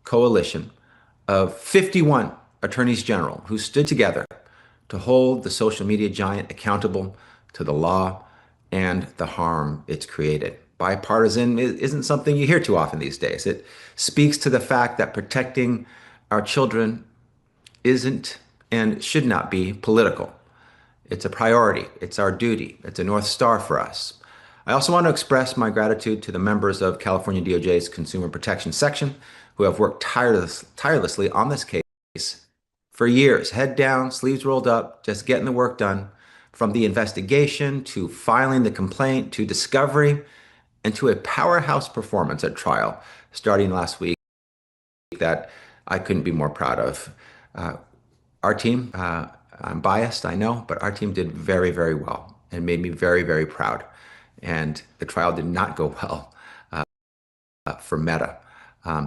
coalition of 51 attorneys general who stood together to hold the social media giant accountable to the law and the harm it's created. Bipartisan isn't something you hear too often these days. It speaks to the fact that protecting our children isn't and should not be political. It's a priority. It's our duty. It's a North Star for us. I also want to express my gratitude to the members of California DOJ's Consumer Protection Section who have worked tirelessly on this case for years, head down, sleeves rolled up, just getting the work done, from the investigation to filing the complaint to discovery and to a powerhouse performance at trial starting last week that I couldn't be more proud of. Our team, I'm biased, I know, but our team did very, very well and made me very, very proud. And the trial did not go well for Meta.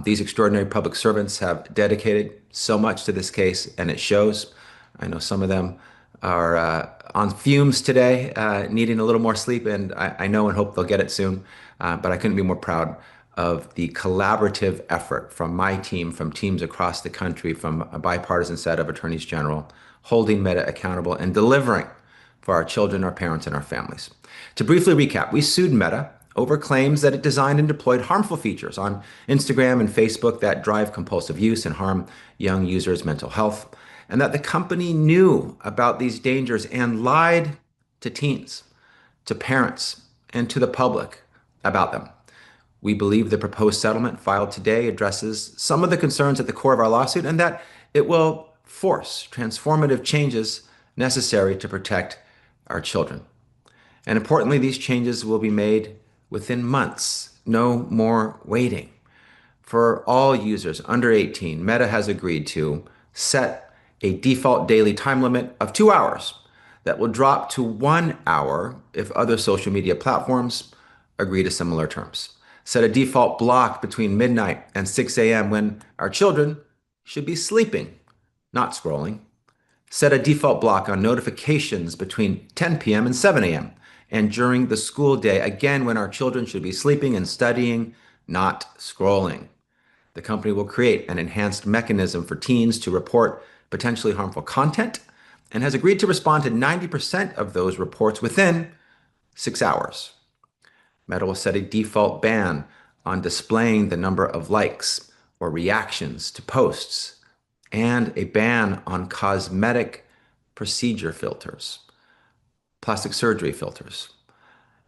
These extraordinary public servants have dedicated so much to this case, and it shows. I know some of them are on fumes today, needing a little more sleep, and I know and hope they'll get it soon. But I couldn't be more proud of the collaborative effort from my team, from teams across the country, from a bipartisan set of attorneys general, holding Meta accountable and delivering for our children, our parents, and our families. To briefly recap, we sued Meta over claims that it designed and deployed harmful features on Instagram and Facebook that drive compulsive use and harm young users' mental health, and that the company knew about these dangers and lied to teens, to parents, and to the public about them. We believe the proposed settlement filed today addresses some of the concerns at the core of our lawsuit and that it will force transformative changes necessary to protect our children. And importantly, these changes will be made within months. No more waiting. For all users under 18, Meta has agreed to set a default daily time limit of 2 hours that will drop to 1 hour if other social media platforms agree to similar terms. Set a default block between midnight and 6 a.m. when our children should be sleeping, not scrolling. Set a default block on notifications between 10 p.m. and 7 a.m. and during the school day, again, when our children should be sleeping and studying, not scrolling. The company will create an enhanced mechanism for teens to report potentially harmful content and has agreed to respond to 90% of those reports within 6 hours. Meta will set a default ban on displaying the number of likes or reactions to posts and a ban on cosmetic procedure filters, plastic surgery filters.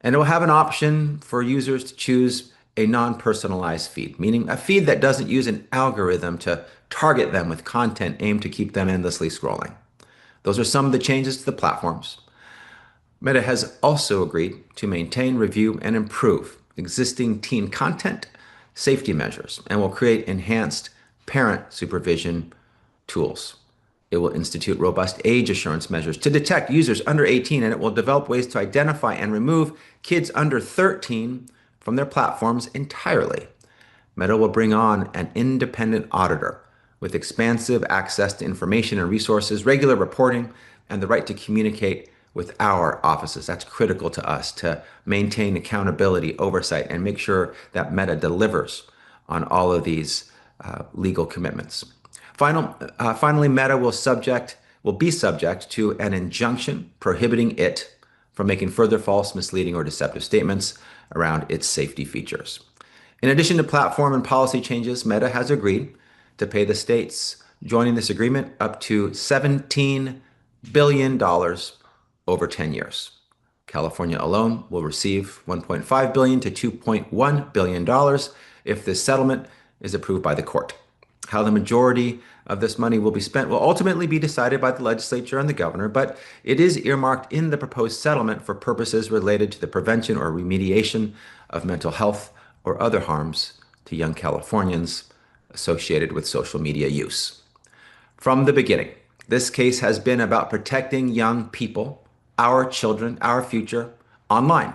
And it will have an option for users to choose a non-personalized feed, meaning a feed that doesn't use an algorithm to target them with content aimed to keep them endlessly scrolling. Those are some of the changes to the platforms. Meta has also agreed to maintain, review, and improve existing teen content safety measures and will create enhanced parent supervision tools. It will institute robust age assurance measures to detect users under 18, and it will develop ways to identify and remove kids under 13 from their platforms entirely. Meta will bring on an independent auditor with expansive access to information and resources, regular reporting, and the right to communicate with our offices. That's critical to us to maintain accountability, oversight, and make sure that Meta delivers on all of these legal commitments. Finally, Meta will be subject to an injunction prohibiting it from making further false, misleading, or deceptive statements around its safety features. In addition to platform and policy changes, Meta has agreed to pay the states joining this agreement up to $17 billion over 10 years. California alone will receive $1.5 billion to $2.1 billion if this settlement is approved by the court. How the majority of this money will be spent will ultimately be decided by the legislature and the governor, but it is earmarked in the proposed settlement for purposes related to the prevention or remediation of mental health or other harms to young Californians associated with social media use. From the beginning, this case has been about protecting young people, our children, our future, online.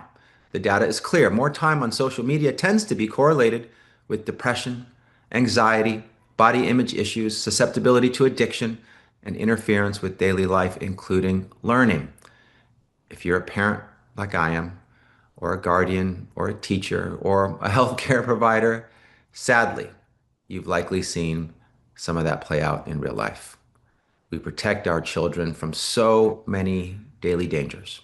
The data is clear. More time on social media tends to be correlated with depression, anxiety, body image issues, susceptibility to addiction, and interference with daily life, including learning. If you're a parent like I am, or a guardian, or a teacher, or a healthcare provider, Sadly, you've likely seen some of that play out in real life. We protect our children from so many daily dangers,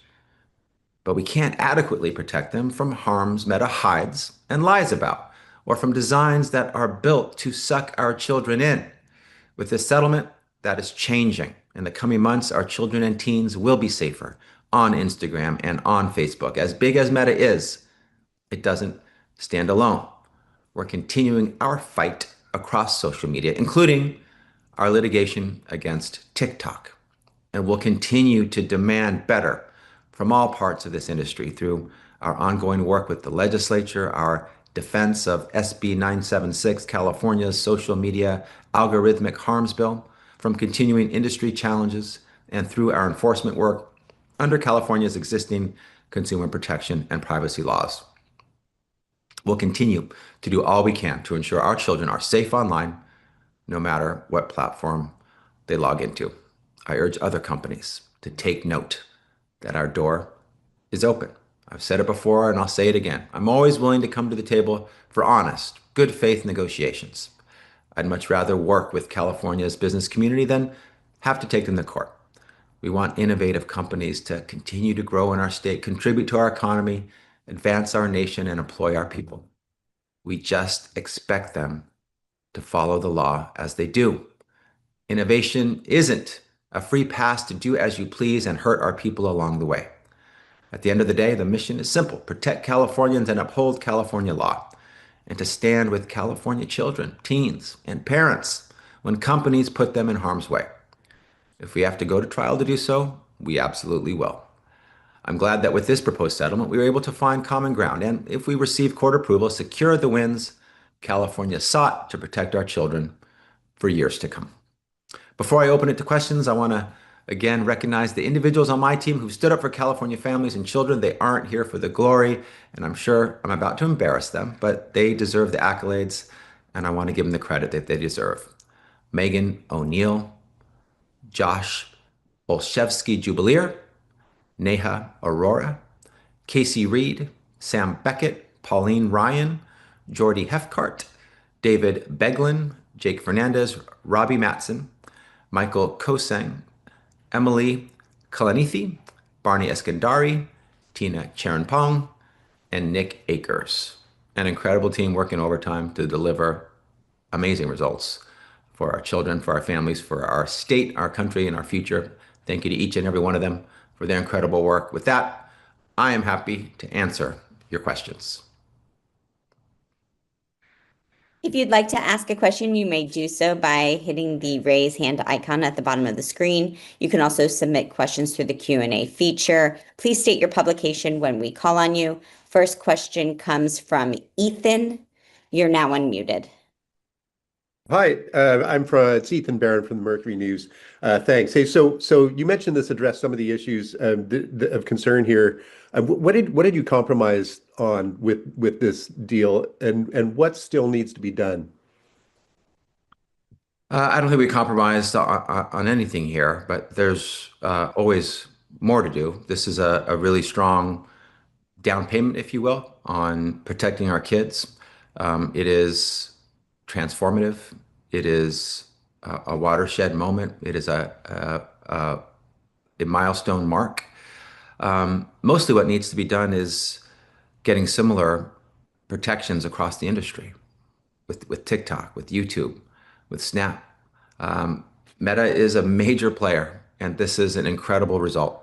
but we can't adequately protect them from harms Meta hides and lies about, or from designs that are built to suck our children in. With this settlement, that is changing. In the coming months, our children and teens will be safer on Instagram and on Facebook. As big as Meta is, it doesn't stand alone. We're continuing our fight across social media, including our litigation against TikTok. And we'll continue to demand better from all parts of this industry through our ongoing work with the legislature, our defense of SB 976, California's social media algorithmic harms bill, from continuing industry challenges, and through our enforcement work under California's existing consumer protection and privacy laws. We'll continue to do all we can to ensure our children are safe online, no matter what platform they log into. I urge other companies to take note that our door is open. I've said it before and I'll say it again. I'm always willing to come to the table for honest, good faith negotiations. I'd much rather work with California's business community than have to take them to court. We want innovative companies to continue to grow in our state, contribute to our economy, advance our nation, and employ our people. We just expect them to follow the law as they do. Innovation isn't a free pass to do as you please and hurt our people along the way. At the end of the day, the mission is simple: protect Californians and uphold California law, and to stand with California children, teens, and parents when companies put them in harm's way. If we have to go to trial to do so, we absolutely will. I'm glad that with this proposed settlement, we were able to find common ground, and if we receive court approval, secure the wins California sought to protect our children for years to come. Before I open it to questions, I want to again recognize the individuals on my team who stood up for California families and children. They aren't here for the glory, and I'm sure I'm about to embarrass them, but they deserve the accolades, and I want to give them the credit that they deserve. Megan O'Neill, Josh Olszewski Jubileer, Neha Aurora, Casey Reed, Sam Beckett, Pauline Ryan, Jordy Hefcart, David Beglin, Jake Fernandez, Robbie Matson, Michael Kosang, Emily Kalanithi, Barney Eskandari, Tina Charanpong, and Nick Akers. An incredible team working overtime to deliver amazing results for our children, for our families, for our state, our country, and our future. Thank you to each and every one of them for their incredible work. With that, I am happy to answer your questions. If you'd like to ask a question, you may do so by hitting the raise hand icon at the bottom of the screen. You can also submit questions through the Q&A feature. Please state your publication when we call on you. First question comes from Ethan. You're now unmuted. Hi, it's Ethan Barron from the Mercury News. Thanks. Hey, so you mentioned this addressed some of the issues of concern here. What did you compromise on with this deal, and what still needs to be done? I don't think we compromised on anything here, but there's always more to do. This is a really strong down payment, if you will, on protecting our kids. It is transformative. It is a watershed moment. It is a milestone mark. Mostly what needs to be done is getting similar protections across the industry with TikTok, with YouTube, with Snap. Meta is a major player, and this is an incredible result.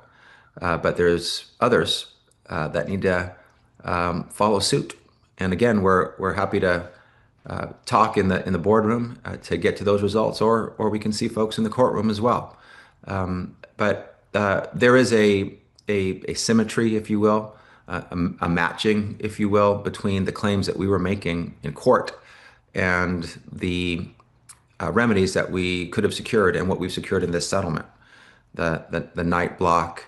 But there's others that need to follow suit. And again, we're happy to talk in the boardroom to get to those results, or we can see folks in the courtroom as well. But there is a symmetry, if you will, a matching, if you will, between the claims that we were making in court and the remedies that we could have secured and what we've secured in this settlement. The night block,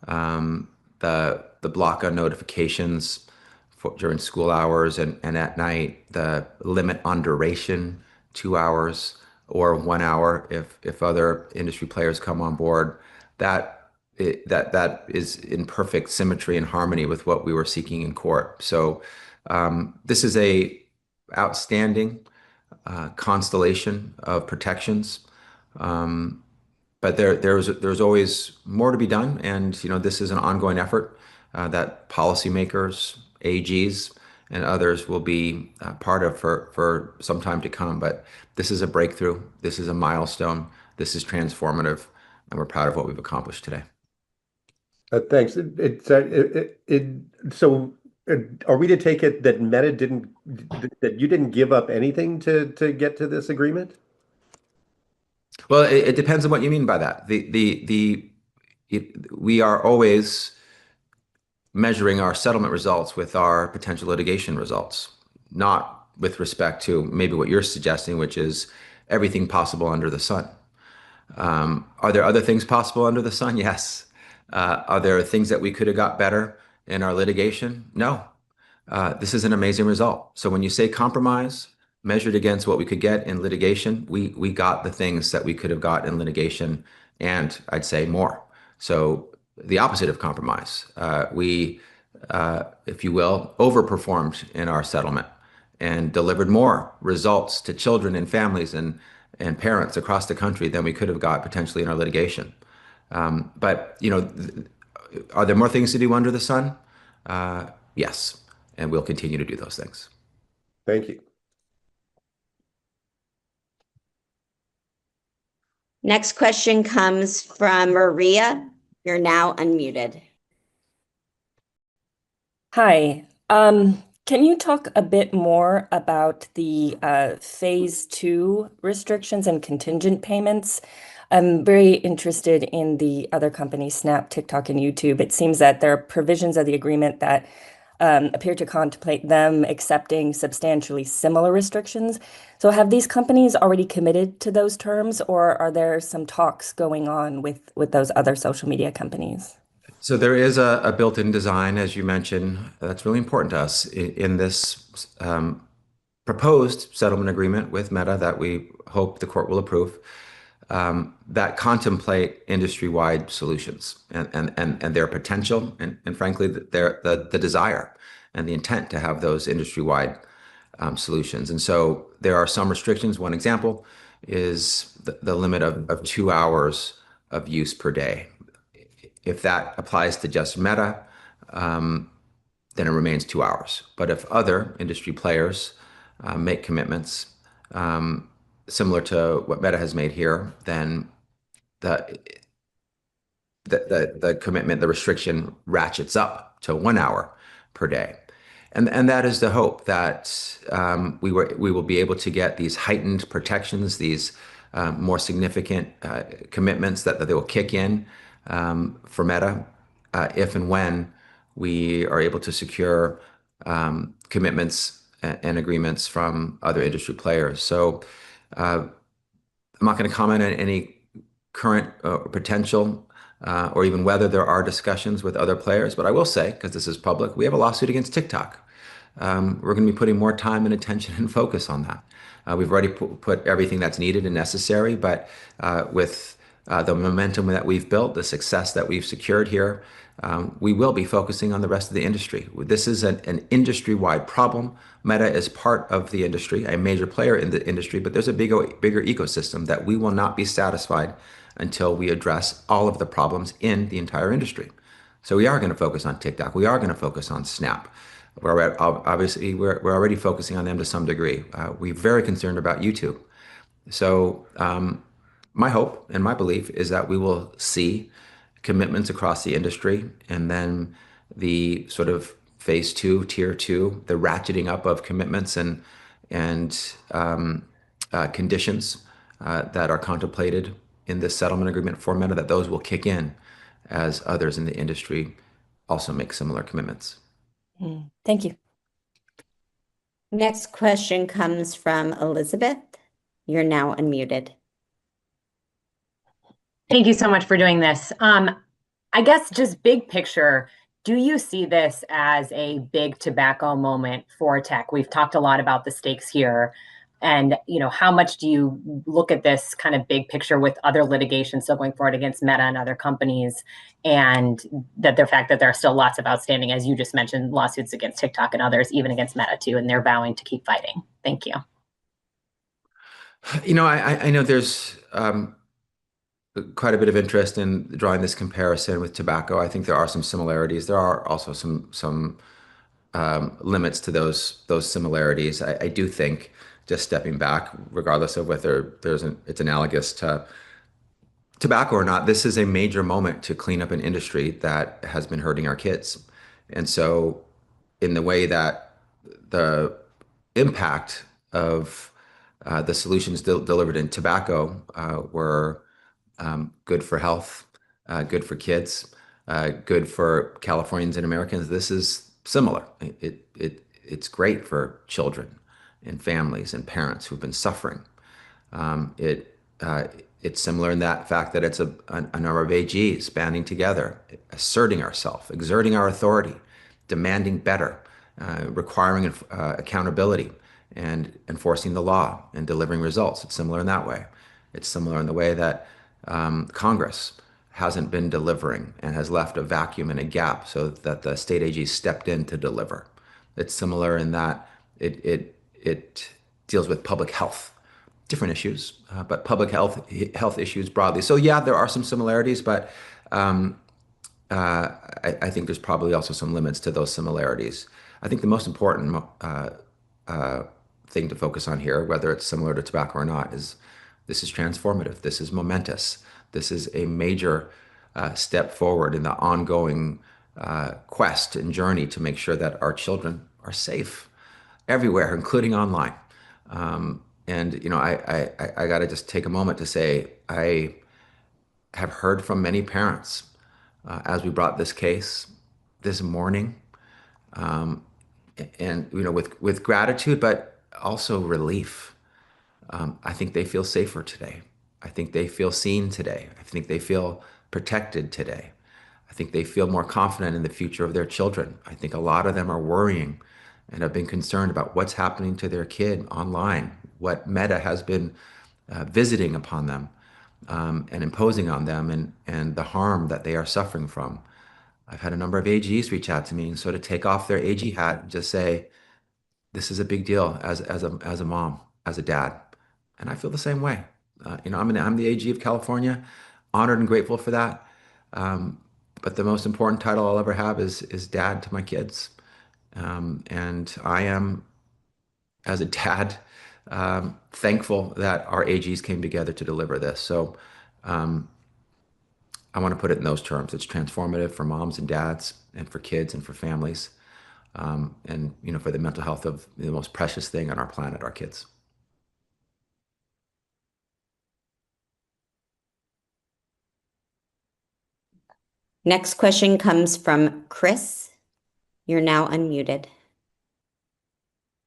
the block on notifications during school hours and at night, the limit on duration, 2 hours or 1 hour if other industry players come on board. That is in perfect symmetry and harmony with what we were seeking in court. So this is a outstanding constellation of protections. But there's always more to be done, and this is an ongoing effort that policymakers, AGs, and others will be part of for some time to come. But this is a breakthrough. This is a milestone. This is transformative, and we're proud of what we've accomplished today. Thanks. So, are we to take it that Meta didn't that you didn't give up anything to get to this agreement? Well, it depends on what you mean by that. We are always measuring our settlement results with our potential litigation results, not with respect to maybe what you're suggesting, which is everything possible under the sun. Are there other things possible under the sun? Yes. Are there things that we could have got better in our litigation? No. This is an amazing result. So when you say compromise, measured against what we could get in litigation, we got the things that we could have got in litigation, and I'd say more. So the opposite of compromise. We, if you will, overperformed in our settlement and delivered more results to children and families and parents across the country than we could have got potentially in our litigation. But are there more things to do under the sun? Yes, and we'll continue to do those things. Thank you. Next question comes from Maria. You're now unmuted. Hi. Can you talk a bit more about the phase 2 restrictions and contingent payments? I'm very interested in the other companies, Snap, TikTok, and YouTube. It seems that there are provisions of the agreement that appear to contemplate them accepting substantially similar restrictions. So have these companies already committed to those terms, or are there some talks going on with those other social media companies? So there is a built-in design, as you mentioned, that's really important to us in this proposed settlement agreement with Meta that we hope the court will approve, that contemplate industry-wide solutions and their potential and frankly the desire and the intent to have those industry-wide solutions. And so there are some restrictions. One example is the limit of 2 hours of use per day. If that applies to just Meta, then it remains 2 hours. But if other industry players make commitments similar to what Meta has made here, then the commitment, the restriction ratchets up to 1 hour per day. And that is the hope that we will be able to get these heightened protections, these more significant commitments that they will kick in for Meta if and when we are able to secure commitments and agreements from other industry players. So I'm not going to comment on any current potential or even whether there are discussions with other players, but I will say, because this is public, we have a lawsuit against TikTok. We're going to be putting more time and attention and focus on that. We've already put everything that's needed and necessary, but with the momentum that we've built, the success that we've secured here, we will be focusing on the rest of the industry. This is an industry-wide problem. Meta is part of the industry, a major player in the industry, but there's a bigger ecosystem that we will not be satisfied until we address all of the problems in the entire industry. So we are going to focus on TikTok. We are going to focus on Snap. Obviously, we're already focusing on them to some degree. We're very concerned about YouTube. So my hope and my belief is that we will see commitments across the industry, and then the sort of phase 2, tier 2, the ratcheting up of commitments and conditions that are contemplated in this settlement agreement for Meta, that those will kick in as others in the industry also make similar commitments. Thank you. Next question comes from Elizabeth. You're now unmuted. Thank you so much for doing this. I guess just big picture, do you see this as a big tobacco moment for tech? We've talked a lot about the stakes here. And, how much do you look at this kind of big picture with other litigation still going forward against Meta and other companies, and the fact that there are still lots of outstanding, as you just mentioned, lawsuits against TikTok and others, even against Meta too, and they're vowing to keep fighting. Thank you. I know there's quite a bit of interest in drawing this comparison with tobacco. I think there are some similarities. There are also some limits to those similarities. I do think, just stepping back, regardless of whether it's analogous to tobacco or not, this is a major moment to clean up an industry that has been hurting our kids. And so, in the way that the impact of the solutions delivered in tobacco were good for health, good for kids, good for Californians and Americans. This is similar. It's great for children and families and parents who've been suffering. Um, it it's similar in that fact that it's a number of AGs banding together, asserting ourselves, exerting our authority, demanding better, requiring accountability, and enforcing the law and delivering results. It's similar in that way. It's similar in the way that Congress hasn't been delivering and has left a vacuum and a gap so that the state AGs stepped in to deliver. It's similar in that it deals with public health, different issues, but public health issues broadly. So yeah, there are some similarities, but I think there's probably also some limits to those similarities. I think the most important thing to focus on here, whether it's similar to tobacco or not, is this is transformative. This is momentous. This is a major step forward in the ongoing quest and journey to make sure that our children are safe everywhere, including online. And I got to just take a moment to say I have heard from many parents as we brought this case this morning, and with gratitude, but also relief. I think they feel safer today. I think they feel seen today. I think they feel protected today. I think they feel more confident in the future of their children. I think a lot of them are worrying and have been concerned about what's happening to their kid online, what Meta has been visiting upon them and imposing on them, and the harm that they are suffering from. I've had a number of AGs reach out to me and sort of take off their AG hat and just say, this is a big deal as a mom, as a dad. And I feel the same way. I'm the AG of California, honored and grateful for that. But the most important title I'll ever have is dad to my kids. And I am, as a dad, thankful that our AGs came together to deliver this. So I want to put it in those terms. It's transformative for moms and dads and for kids and for families. And for the mental health of the most precious thing on our planet, our kids. Next question comes from Chris. You're now unmuted.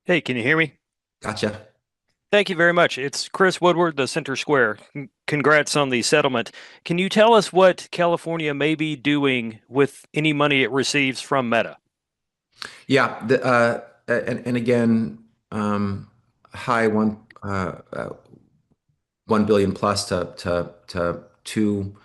Hey, can you hear me? Gotcha. Thank you very much. It's Chris Woodward, the Center Square. Congrats on the settlement. Can you tell us what California may be doing with any money it receives from Meta? Yeah. And again, high 1 billion plus to 2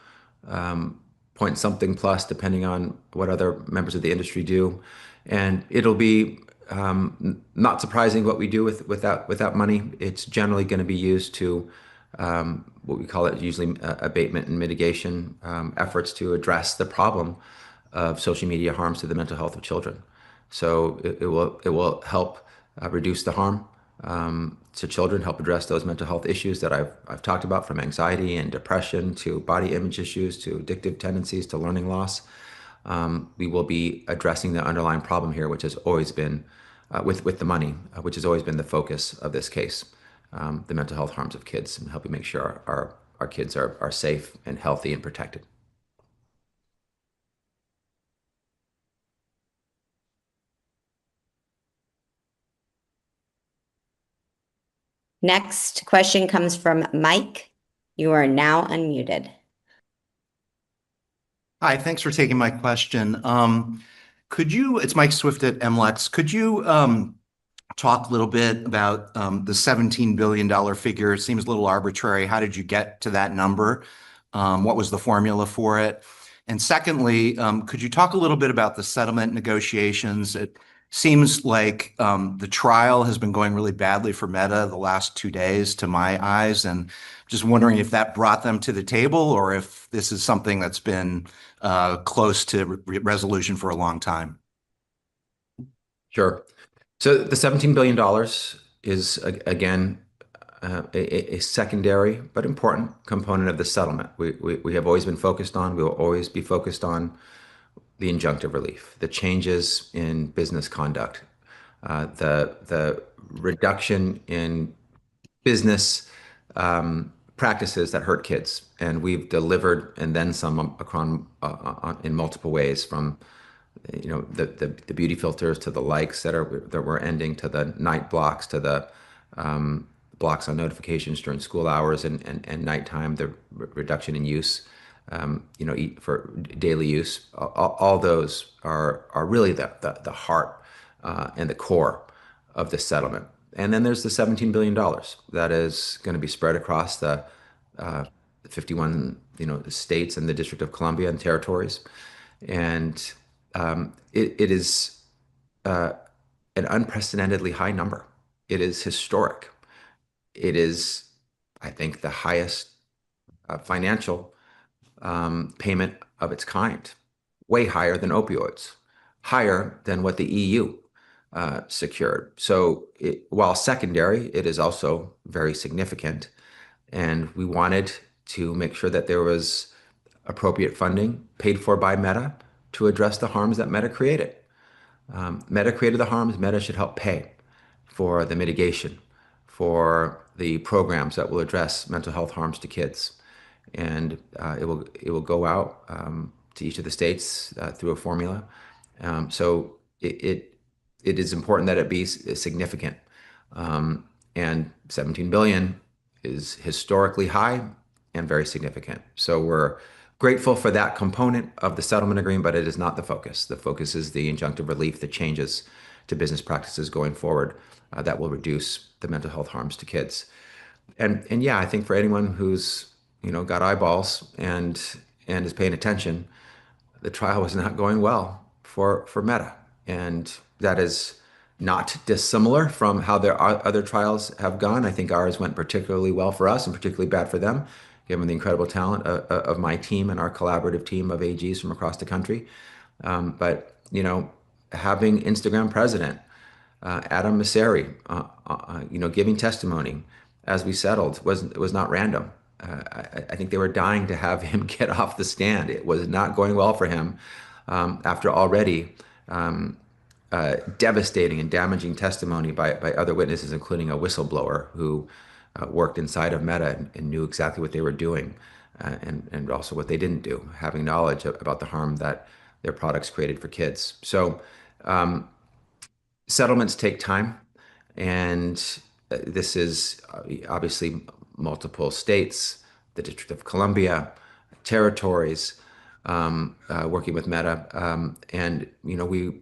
point something plus, depending on what other members of the industry do. And it'll be not surprising what we do with that money. It's generally going to be used to what we call it usually abatement and mitigation efforts to address the problem of social media harms to the mental health of children. So it will help reduce the harm to children, help address those mental health issues that I've talked about, from anxiety and depression to body image issues to addictive tendencies to learning loss. We will be addressing the underlying problem here, which has always been with the money, which has always been the focus of this case, the mental health harms of kids, and helping make sure our kids are safe and healthy and protected. Next question comes from Mike. You are now unmuted. Hi, thanks for taking my question. It's Mike Swift at MLEX. Could you talk a little bit about the $17 billion figure? It seems a little arbitrary. How did you get to that number? What was the formula for it? And secondly, could you talk a little bit about the settlement negotiations? It seems like the trial has been going really badly for Meta the last 2 days, to my eyes, and just wondering if that brought them to the table or if this is something that's been close to resolution for a long time. Sure. So the $17 billion is, again, a secondary but important component of the settlement. We have always been focused on, we will always be focused on the injunctive relief, the changes in business conduct, the reduction in business practices that hurt kids. And we've delivered and then some in multiple ways, from the beauty filters to the likes that we're ending, to the night blocks, to the blocks on notifications during school hours and nighttime, the reduction in use, for daily use. All those are really the heart and the core of the settlement. And then there's the $17 billion that is going to be spread across the 51 states and the District of Columbia and territories. And it is an unprecedentedly high number. It is historic. It is, I think, the highest financial payment of its kind, way higher than opioids, higher than what the EU secured. So while secondary, it is also very significant. And we wanted to make sure that there was appropriate funding paid for by Meta to address the harms that Meta created. Meta created the harms. Meta should help pay for the mitigation, for the programs that will address mental health harms to kids. And it will go out to each of the states through a formula. So it is important that it be significant. And 17 billion is historically high and very significant. So we're grateful for that component of the settlement agreement, but it is not the focus. The focus is the injunctive relief, the changes to business practices going forward that will reduce the mental health harms to kids. And yeah, I think for anyone who's got eyeballs and is paying attention, the trial was not going well for Meta, and that is not dissimilar from how their other trials have gone. I think ours went particularly well for us and particularly bad for them, given the incredible talent of my team and our collaborative team of AGs from across the country. But having Instagram president Adam Mosseri, giving testimony as we settled was not random. I think they were dying to have him get off the stand. It was not going well for him after already devastating and damaging testimony by other witnesses, including a whistleblower who worked inside of Meta and knew exactly what they were doing and also what they didn't do, having knowledge about the harm that their products created for kids. So settlements take time, and this is obviously multiple states, the District of Columbia, territories, working with Meta, and we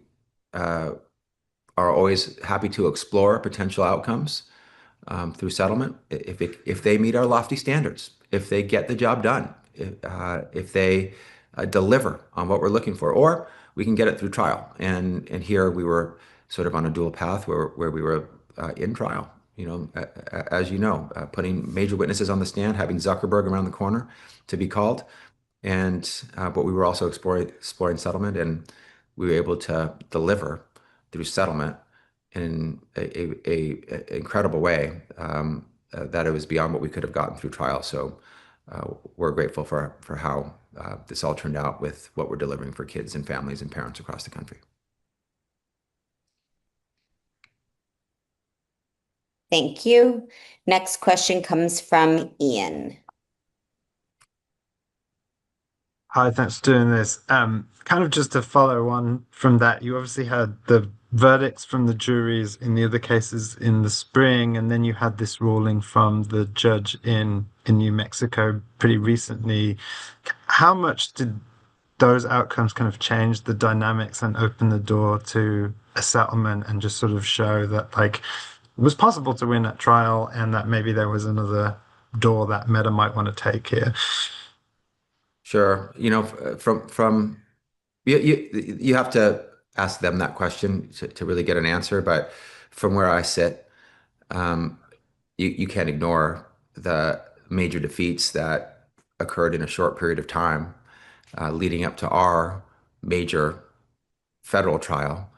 are always happy to explore potential outcomes through settlement if they meet our lofty standards, if they get the job done, if they deliver on what we're looking for, or we can get it through trial. And here we were sort of on a dual path where we were in trial. As putting major witnesses on the stand, having Zuckerberg around the corner to be called, but we were also exploring settlement, and we were able to deliver through settlement in a incredible way that it was beyond what we could have gotten through trial. So we're grateful for how this all turned out with what we're delivering for kids and families and parents across the country. Thank you. Next question comes from Ian. Hi, thanks for doing this. Kind of just to follow on from that, you obviously had the verdicts from the juries in the other cases in the spring, and then you had this ruling from the judge in New Mexico pretty recently. How much did those outcomes kind of change the dynamics and open the door to a settlement and just sort of show that like it was possible to win at trial and that maybe there was another door that Meta might want to take here. Sure. From you have to ask them that question to really get an answer. But from where I sit, um, you can't ignore the major defeats that occurred in a short period of time, leading up to our major federal trial,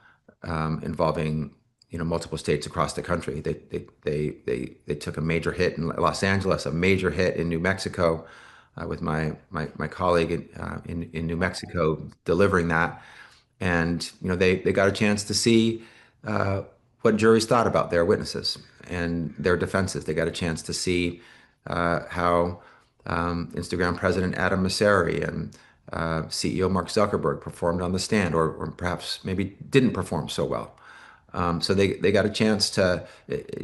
involving multiple states across the country. They took a major hit in Los Angeles, a major hit in New Mexico, with my colleague in New Mexico delivering that, and they got a chance to see what juries thought about their witnesses and their defenses. They got a chance to see how Instagram president Adam Mosseri and CEO Mark Zuckerberg performed on the stand, or perhaps maybe didn't perform so well. So they got a chance to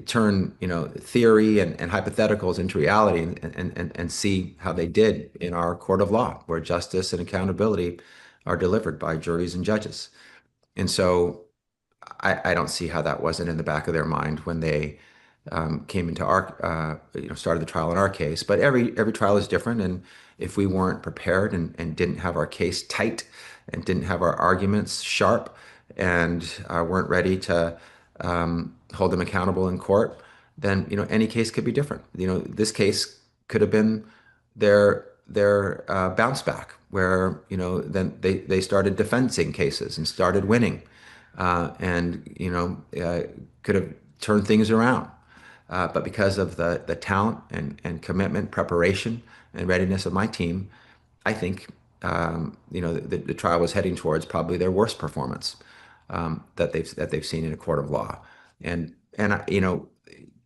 turn theory and hypotheticals into reality, and see how they did in our court of law, where justice and accountability are delivered by juries and judges. And so I don't see how that wasn't in the back of their mind when they came into our, started the trial in our case. But every trial is different, and if we weren't prepared and didn't have our case tight and didn't have our arguments sharp and weren't ready to hold them accountable in court, then any case could be different. This case could have been their bounce back, where then they started defending cases and started winning, and could have turned things around. But because of the talent and commitment, preparation, and readiness of my team, I think the trial was heading towards probably their worst performance that they've seen in a court of law. And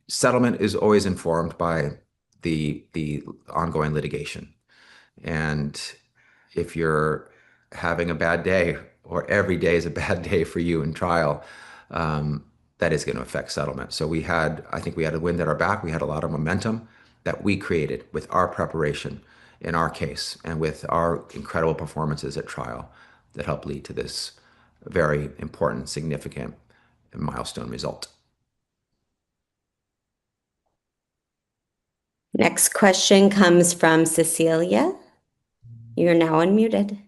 settlement is always informed by the ongoing litigation. And if you're having a bad day, or every day is a bad day for you in trial, that is going to affect settlement. So I think we had a wind at our back. We had a lot of momentum that we created with our preparation in our case and with our incredible performances at trial that helped lead to this very important, significant milestone result. Next question comes from Cecilia. You're now unmuted.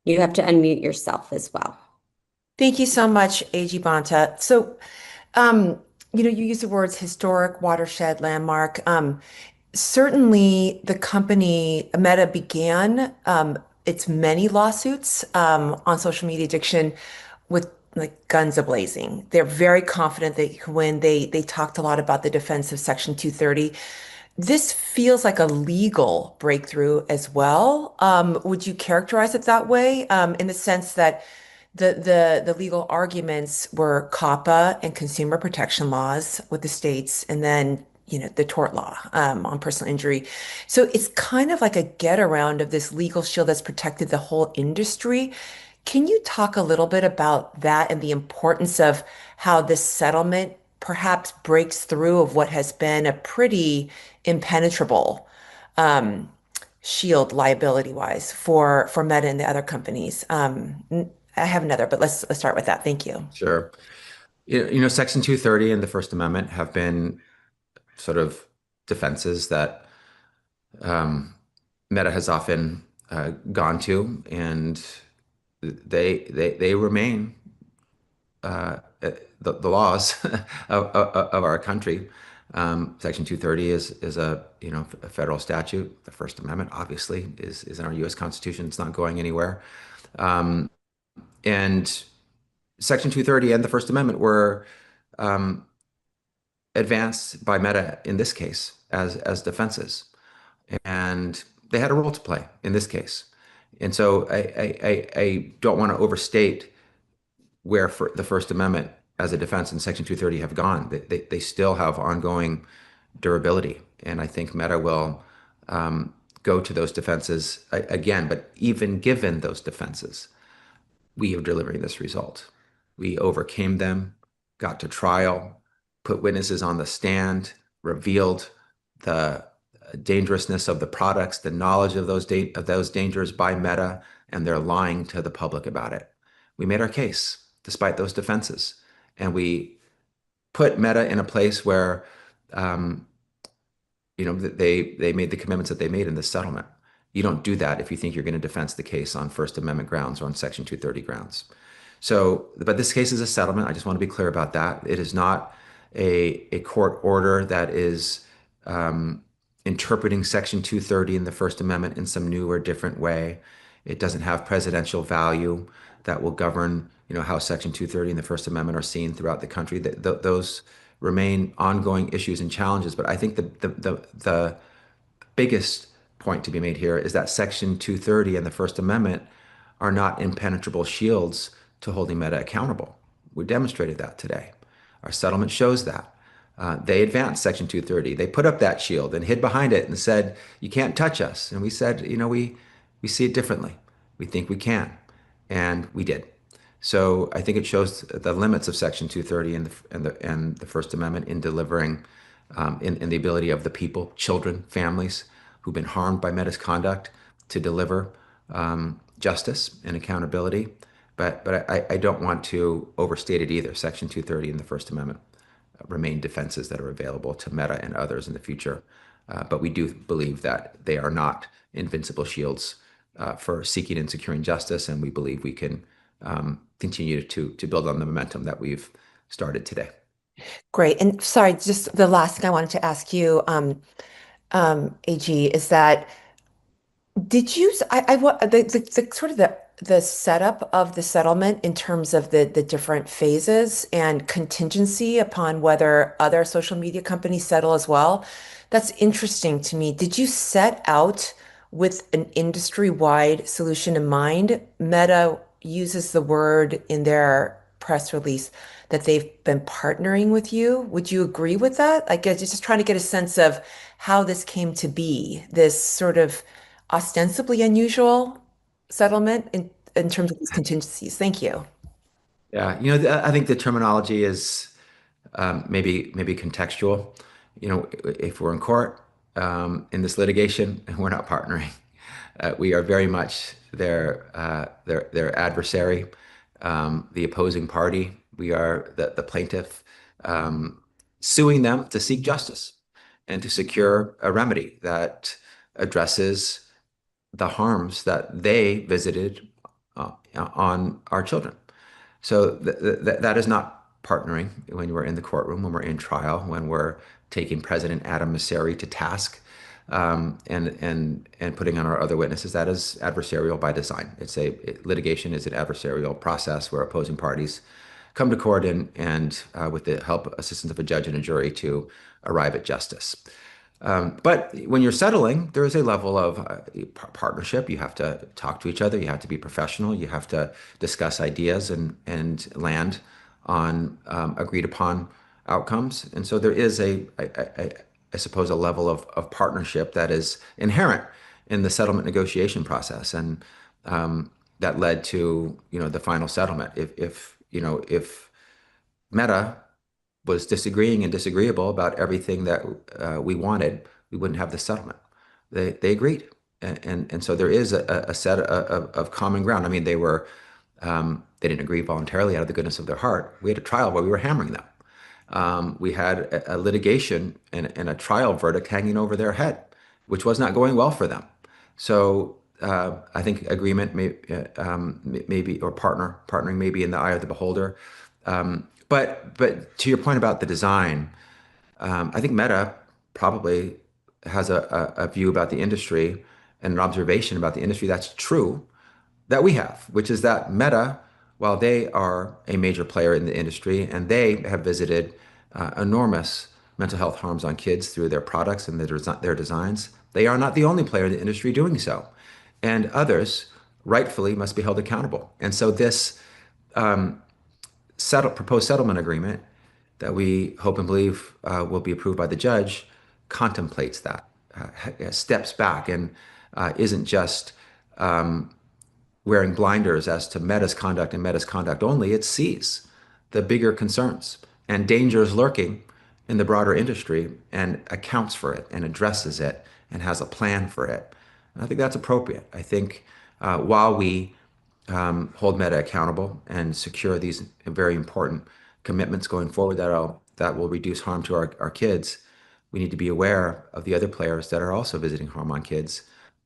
You have to unmute yourself as well. Thank you so much, AG Bonta. So, you use the words historic, watershed, landmark. Certainly, the company Meta began its many lawsuits on social media addiction with like guns a-blazing. They're very confident that when they talked a lot about the defense of Section 230. This feels like a legal breakthrough as well. Would you characterize it that way, in the sense that the legal arguments were COPPA and consumer protection laws with the states, and then the tort law on personal injury. So it's kind of like a get around of this legal shield that's protected the whole industry. Can you talk a little bit about that and the importance of how this settlement perhaps breaks through of what has been a pretty impenetrable shield liability-wise for Meta and the other companies? I have another, but let's start with that. Thank you. Sure. Section 230 and the First Amendment have been sort of defenses that Meta has often gone to, and they remain the laws of our country. Section 230 is a federal statute. The First Amendment obviously is in our U.S. Constitution. It's not going anywhere. And Section 230 and the First Amendment were advanced by Meta in this case as defenses, and they had a role to play in this case. And so I don't want to overstate where the First Amendment as a defense and Section 230 have gone. They still have ongoing durability, and I think Meta will go to those defenses again. But even given those defenses, we are delivering this result. We overcame them, got to trial, put witnesses on the stand, revealed the dangerousness of the products, the knowledge of those dangers by Meta, and they're lying to the public about it. We made our case despite those defenses, and we put Meta in a place where they made the commitments that they made in this settlement. You don't do that if you think you're going to defense the case on First Amendment grounds or on Section 230 grounds. So, but this case is a settlement. I just want to be clear about that. It is not a court order that is interpreting Section 230 in the First Amendment in some new or different way. It doesn't have presidential value that will govern, how Section 230 and the First Amendment are seen throughout the country. Those remain ongoing issues and challenges. But I think the biggest point to be made here is that Section 230 and the First Amendment are not impenetrable shields to holding Meta accountable. We demonstrated that today. Our settlement shows that. They advanced Section 230. They put up that shield and hid behind it and said, you can't touch us. And we said, we see it differently. We think we can. And we did. So I think it shows the limits of Section 230 and the First Amendment in delivering, in the ability of the people, children, families who've been harmed by Meta's conduct to deliver justice and accountability. But I don't want to overstate it either. Section 230 and the First Amendment remain defenses that are available to Meta and others in the future. But we do believe that they are not invincible shields for seeking and securing justice, and we believe we can continue to build on the momentum that we've started today. Great. And sorry, just the last thing I wanted to ask you, AG, is that did you, the sort of the setup of the settlement in terms of the different phases and contingency upon whether other social media companies settle as well? That's interesting to me. Did you set out with an industry-wide solution in mind? Meta uses the word in their press release that they've been partnering with you. Would you agree with that? I guess just trying to get a sense of how this came to be, this sort of ostensibly unusual settlement in terms of these contingencies. Thank you. Yeah, I think the terminology is maybe contextual. If we're in court in this litigation, we're not partnering. We are very much their adversary, the opposing party. We are the plaintiff, suing them to seek justice and to secure a remedy that addresses the harms that they visited on our children. So that is not partnering when we're in the courtroom, when we're in trial, when we're taking President Adam Mosseri to task, and putting on our other witnesses. That is adversarial by design. Litigation is an adversarial process where opposing parties come to court and with the help, assistance of a judge and a jury to arrive at justice. But when you're settling, there is a level of partnership. You have to talk to each other. You have to be professional. You have to discuss ideas and land on agreed upon outcomes. And so there is I suppose, a level of partnership that is inherent in the settlement negotiation process, and that led to the final settlement. If Meta was disagreeing and disagreeable about everything that we wanted, we wouldn't have the settlement. They agreed, and so there is a set of common ground. I mean, they didn't agree voluntarily out of the goodness of their heart. We had a trial where we were hammering them. We had a litigation and a trial verdict hanging over their head, which was not going well for them. So I think agreement maybe or partnering may be in the eye of the beholder. But to your point about the design, I think Meta probably has a view about the industry and an observation about the industry that's true that we have, which is that Meta, while they are a major player in the industry and they have visited enormous mental health harms on kids through their products and their designs, they are not the only player in the industry doing so. And others rightfully must be held accountable. And so this proposed settlement agreement that we hope and believe will be approved by the judge contemplates that, steps back, and isn't just wearing blinders as to Meta's conduct and Meta's conduct only. It sees the bigger concerns and dangers lurking in the broader industry and accounts for it and addresses it and has a plan for it. And I think that's appropriate. I think while we hold Meta accountable and secure these very important commitments going forward that will reduce harm to our kids, we need to be aware of the other players that are also visiting harm on kids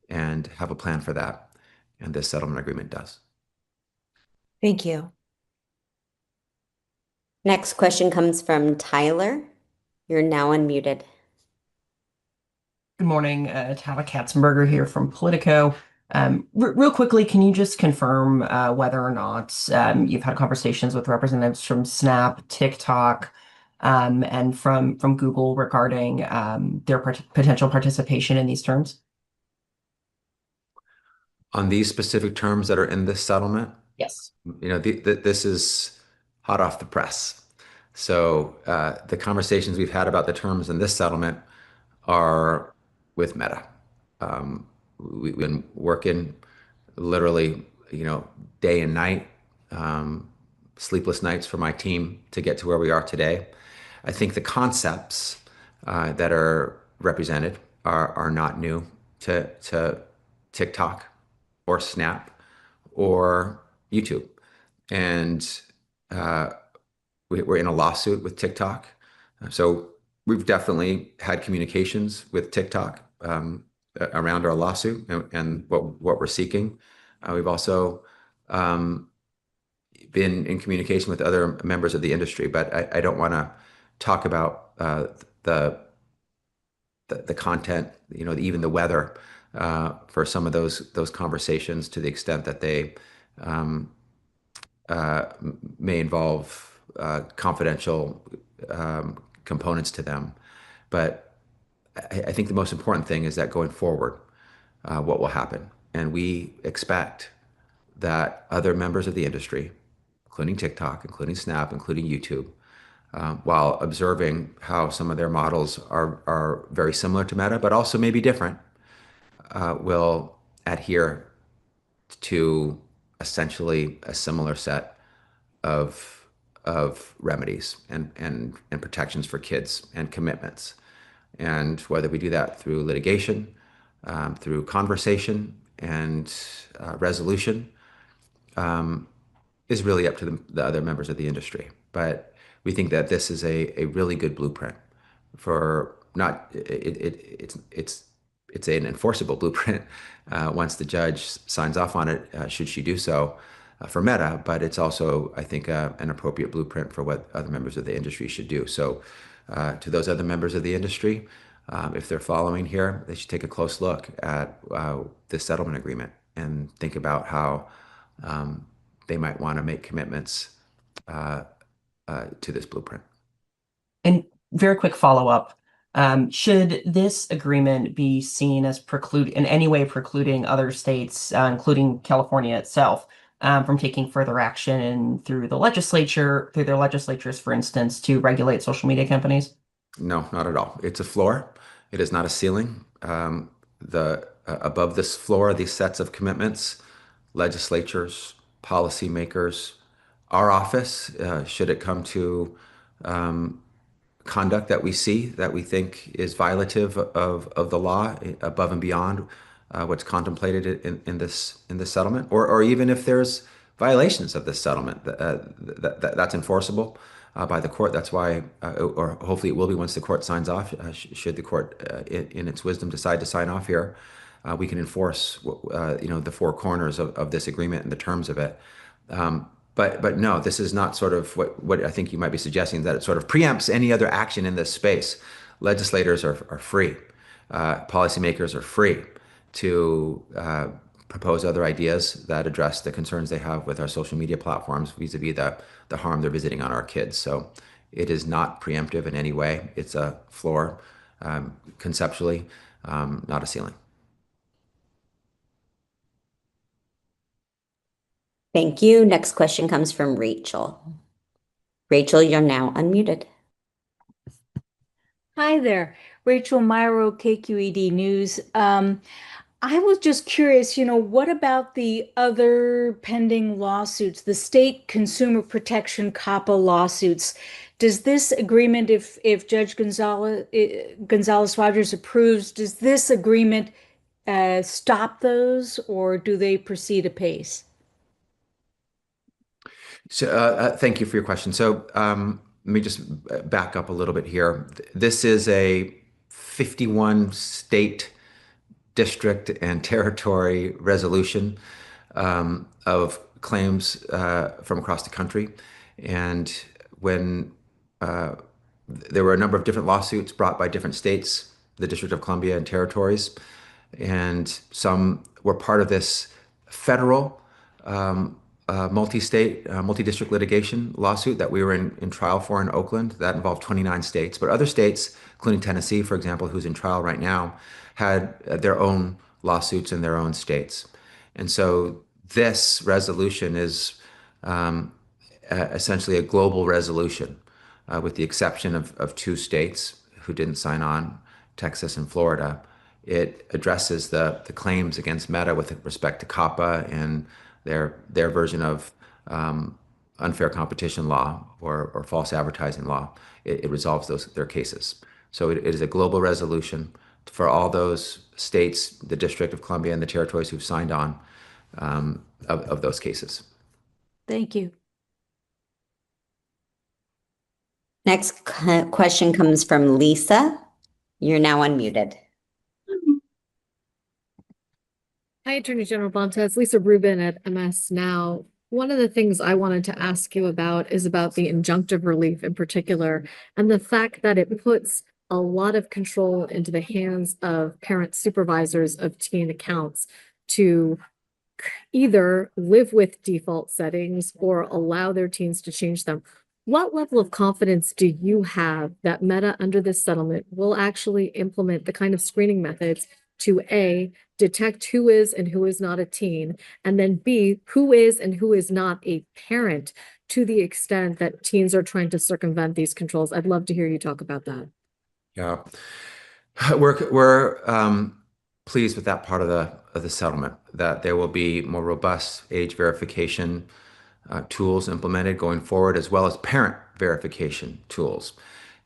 and have a plan for that. And this settlement agreement does. Thank you. Next question comes from Tyler. You're now unmuted. Good morning, Tava Katzenberger here from Politico. Real quickly, can you just confirm whether or not you've had conversations with representatives from Snap, TikTok, and from Google regarding their potential participation in these terms? On these specific terms that are in this settlement, Yes. this is hot off the press. So the conversations we've had about the terms in this settlement are with Meta. We've been working literally, day and night, sleepless nights for my team to get to where we are today. I think the concepts that are represented are not new to TikTok or Snap or YouTube. And we're in a lawsuit with TikTok. So we've definitely had communications with TikTok around our lawsuit and what we're seeking. We've also been in communication with other members of the industry, but I don't want to talk about the content, even the weather for some of those conversations to the extent that they may involve confidential components to them. But I think the most important thing is that going forward, what will happen. And we expect that other members of the industry, including TikTok, including Snap, including YouTube, while observing how some of their models are very similar to Meta, but also maybe different, will adhere to essentially a similar set of remedies and protections for kids and commitments. And whether we do that through litigation, through conversation and resolution, is really up to the other members of the industry. But we think that this is a really good blueprint for not it's an enforceable blueprint once the judge signs off on it, should she do so, for Meta, but it's also, I think, an appropriate blueprint for what other members of the industry should do. So to those other members of the industry, if they're following here, they should take a close look at this settlement agreement and think about how they might want to make commitments to this blueprint. And very quick follow-up. Should this agreement be seen as in any way precluding other states, including California itself, from taking further action through their legislatures, for instance, to regulate social media companies? No, not at all. It's a floor. It is not a ceiling. Above this floor, these sets of commitments, legislatures, policymakers, our office, should it come to conduct that we see that we think is violative of the law above and beyond what's contemplated in this settlement, or even if there's violations of this settlement that's enforceable by the court. That's why, or hopefully it will be once the court signs off. Should the court, in its wisdom, decide to sign off here, we can enforce the four corners of this agreement and the terms of it. But no, this is not sort of what I think you might be suggesting, that it sort of preempts any other action in this space. Legislators are free. Policymakers are free to propose other ideas that address the concerns they have with our social media platforms vis-a-vis the harm they're visiting on our kids. So it is not preemptive in any way. It's a floor, conceptually, not a ceiling. Thank you. Next question comes from Rachel. Rachel, you're now unmuted. Hi there, Rachel Myro, KQED News. I was just curious, what about the other pending lawsuits, the state consumer protection COPPA lawsuits? Does this agreement, if Judge Gonzalez Rogers approves, does this agreement stop those, or do they proceed apace? So, thank you for your question. So, let me just back up a little bit here. This is a 51 state, district, and territory resolution of claims from across the country. And when there were a number of different lawsuits brought by different states, the District of Columbia and territories, and some were part of this federal multi-state, multi-district litigation lawsuit that we were in trial for in Oakland. That involved 29 states. But other states, including Tennessee, for example, who's in trial right now, had their own lawsuits in their own states. And so this resolution is essentially a global resolution, with the exception of two states who didn't sign on, Texas and Florida. It addresses the claims against Meta with respect to COPPA and their version of unfair competition law or false advertising law. It resolves their cases. So it is a global resolution for all those states, the District of Columbia and the territories who've signed on of those cases. Thank you. Next question comes from Lisa. You're now unmuted. Hi, Attorney General Bonta. It's Lisa Rubin at MS Now. One of the things I wanted to ask you about is about the injunctive relief in particular, and the fact that it puts a lot of control into the hands of parent supervisors of teen accounts to either live with default settings or allow their teens to change them. What level of confidence do you have that Meta, under this settlement, will actually implement the kind of screening methods to A, detect who is and who is not a teen, and then B, who is and who is not a parent, to the extent that teens are trying to circumvent these controls? I'd love to hear you talk about that. Yeah, we're pleased with that part of the settlement, that there will be more robust age verification tools implemented going forward, as well as parent verification tools.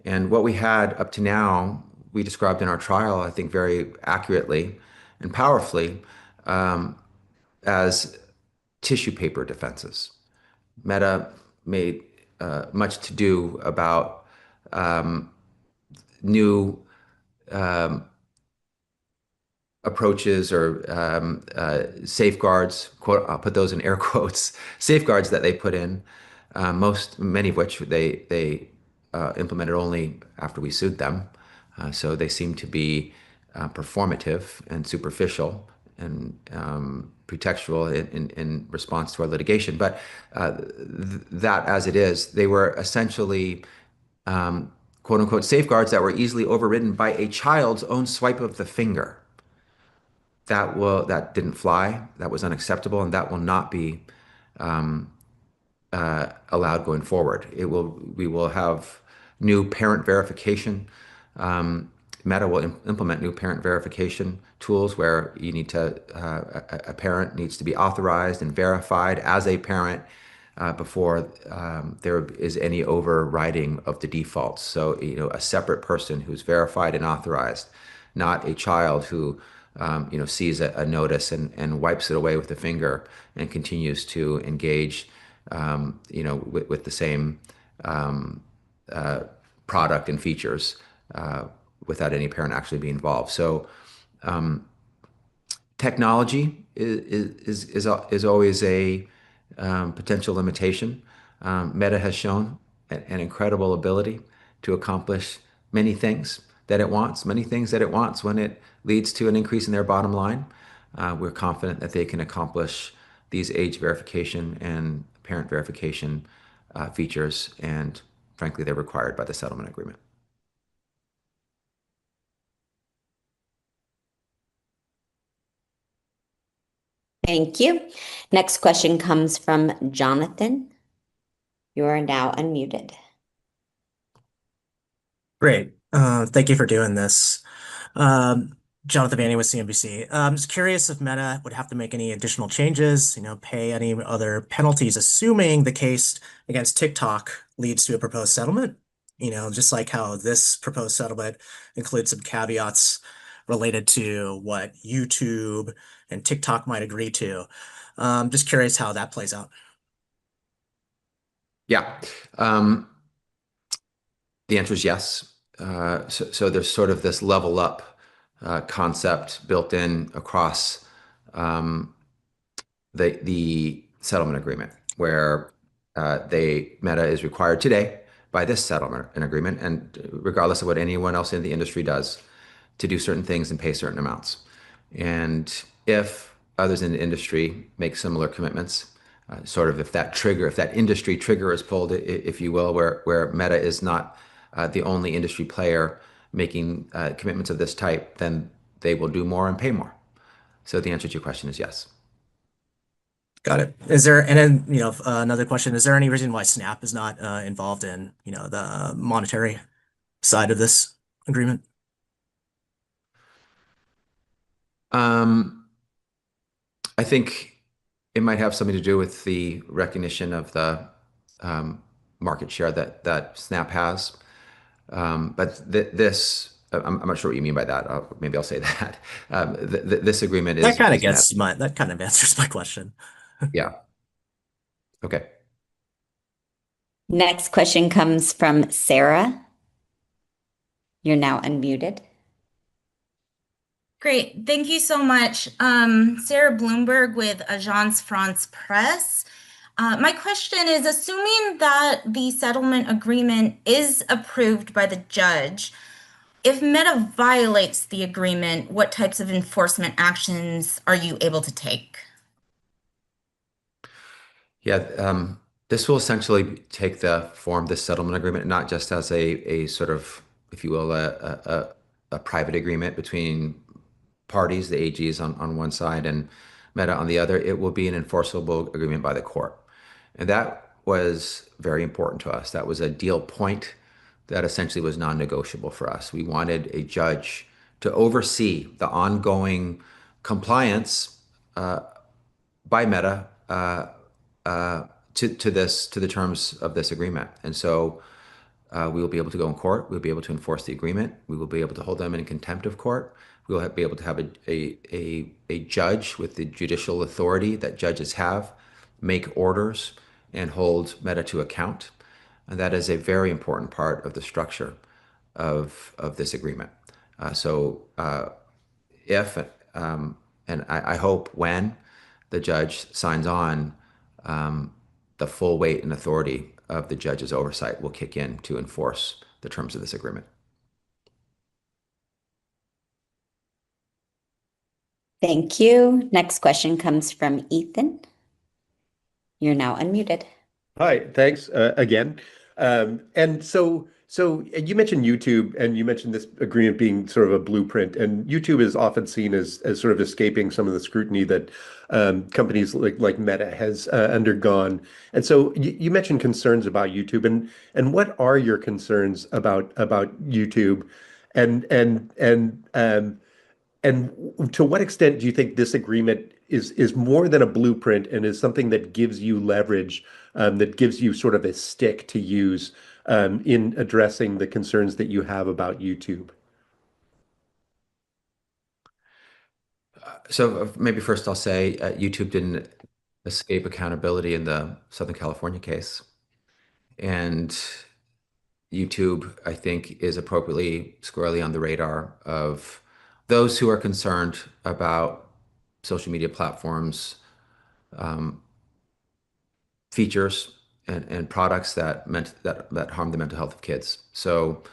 And what we had up to now, we described in our trial, I think very accurately and powerfully, as tissue paper defenses. Meta made much to do about new approaches or safeguards, quote, I'll put those in air quotes, safeguards that they put in, many of which they implemented only after we sued them. So they seem to be performative and superficial and pretextual in response to our litigation. But that as it is, they were essentially quote unquote safeguards that were easily overridden by a child's own swipe of the finger. That didn't fly. That was unacceptable, and that will not be allowed going forward. We will have new parent verification. Meta will implement new parent verification tools where you need to a parent needs to be authorized and verified as a parent before there is any overriding of the defaults. So, a separate person who's verified and authorized, not a child who sees a notice and wipes it away with a finger and continues to engage, with the same product and features without any parent actually being involved. So, technology is always a potential limitation. Meta has shown an incredible ability to accomplish many things that it wants when it leads to an increase in their bottom line. We're confident that they can accomplish these age verification and parent verification features, and frankly, they're required by the settlement agreement. Thank you. Next question comes from Jonathan. You are now unmuted. Great. Thank you for doing this. Jonathan Manning with CNBC. I'm just curious if Meta would have to make any additional changes, pay any other penalties, assuming the case against TikTok leads to a proposed settlement. Just like how this proposed settlement includes some caveats related to what YouTube and TikTok might agree to. Just curious how that plays out. Yeah. The answer is yes. So there's sort of this level up concept built in across the settlement agreement, where Meta is required today by this settlement and agreement, and regardless of what anyone else in the industry does, to do certain things and pay certain amounts. And if others in the industry make similar commitments, sort of if that industry trigger is pulled, if you will, where Meta is not the only industry player making commitments of this type, then they will do more and pay more. So the answer to your question is yes. Got it. Another question, is there any reason why Snap is not involved in, the monetary side of this agreement? I think it might have something to do with the recognition of the market share that Snap has. But this, I'm not sure what you mean by that. Maybe I'll say that. This agreement is That kind of answers my question. Yeah. Okay. Next question comes from Sarah. You're now unmuted. Great. Thank you so much. Sarah Bloomberg with Agence France Presse. My question is, assuming that the settlement agreement is approved by the judge, if Meta violates the agreement, what types of enforcement actions are you able to take? Yeah, this will essentially take the form of this settlement agreement, not just as a sort of, if you will, a private agreement between parties, the AGs on one side and Meta on the other. It will be an enforceable agreement by the court. And that was very important to us. That was a deal point that essentially was non-negotiable for us. We wanted a judge to oversee the ongoing compliance by Meta to the terms of this agreement. And so we will be able to go in court. We'll be able to enforce the agreement. We will be able to hold them in contempt of court. We will be able to have a judge with the judicial authority that judges have make orders and hold Meta to account. And that is a very important part of the structure of this agreement. If and I hope when the judge signs on, the full weight and authority of the judge's oversight will kick in to enforce the terms of this agreement. Thank you. Next question comes from Ethan. You're now unmuted. Hi, thanks again. And so you mentioned YouTube, and you mentioned this agreement being sort of a blueprint, and YouTube is often seen as sort of escaping some of the scrutiny that companies like Meta has undergone. And so you mentioned concerns about YouTube, and what are your concerns about YouTube, and to what extent do you think this agreement is more than a blueprint and is something that gives you leverage, that gives you sort of a stick to use in addressing the concerns that you have about YouTube? So maybe first I'll say YouTube didn't escape accountability in the Southern California case. And YouTube, I think, is appropriately squarely on the radar of those who are concerned about social media platforms, features and products that harm the mental health of kids. So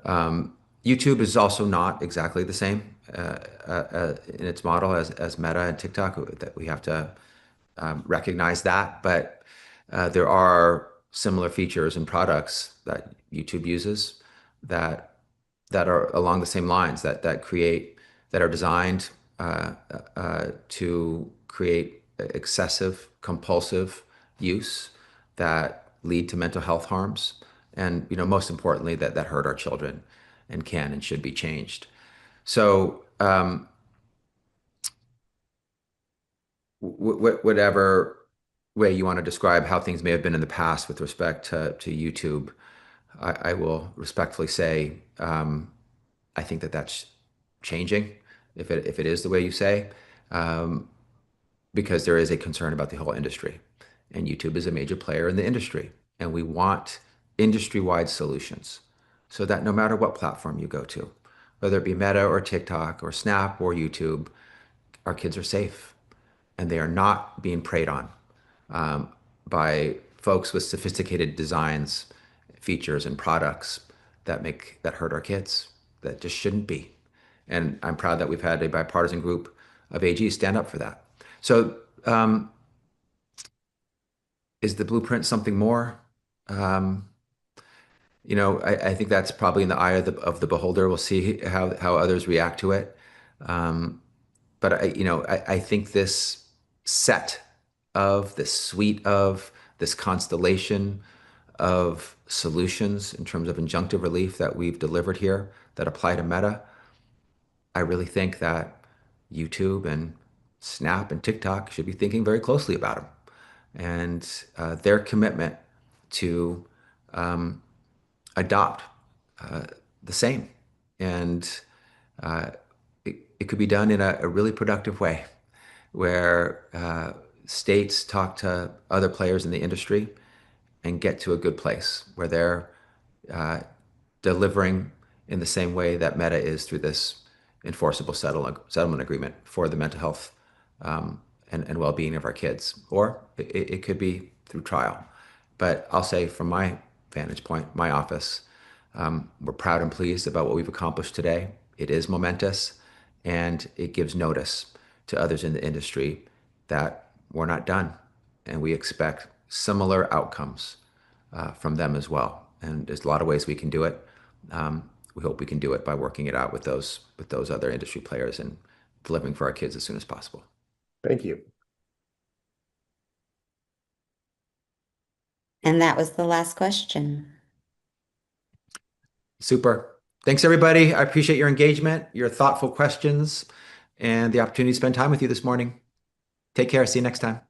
YouTube is also not exactly the same in its model as Meta and TikTok. That we have to recognize that, but there are similar features and products that YouTube uses that are along the same lines that are designed to create excessive, compulsive use that lead to mental health harms, and most importantly that hurt our children and can and should be changed. So whatever way you want to describe how things may have been in the past with respect to YouTube, I will respectfully say I think that that's changing, if it is the way you say, because there is a concern about the whole industry, and YouTube is a major player in the industry, and we want industry-wide solutions so that no matter what platform you go to, whether it be Meta or TikTok or Snap or YouTube, our kids are safe and they are not being preyed on by folks with sophisticated designs, features, and products that hurt our kids. That just shouldn't be. And I'm proud that we've had a bipartisan group of AGs stand up for that. So, is the blueprint something more? I think that's probably in the eye of the beholder. We'll see how others react to it. But I think this suite of this constellation of solutions in terms of injunctive relief that we've delivered here that apply to Meta, I really think that YouTube and Snap and TikTok should be thinking very closely about them and their commitment to adopt the same. And it could be done in a really productive way where states talk to other players in the industry and get to a good place where they're delivering in the same way that Meta is through this enforceable settlement agreement for the mental health and well-being of our kids. Or it could be through trial. But I'll say from my vantage point, my office, we're proud and pleased about what we've accomplished today. It is momentous, and it gives notice to others in the industry that we're not done, and we expect similar outcomes from them as well. And there's a lot of ways we can do it. We hope we can do it by working it out with those other industry players and delivering for our kids as soon as possible. Thank you. And that was the last question. Super. Thanks, everybody. I appreciate your engagement, your thoughtful questions, and the opportunity to spend time with you this morning. Take care. See you next time.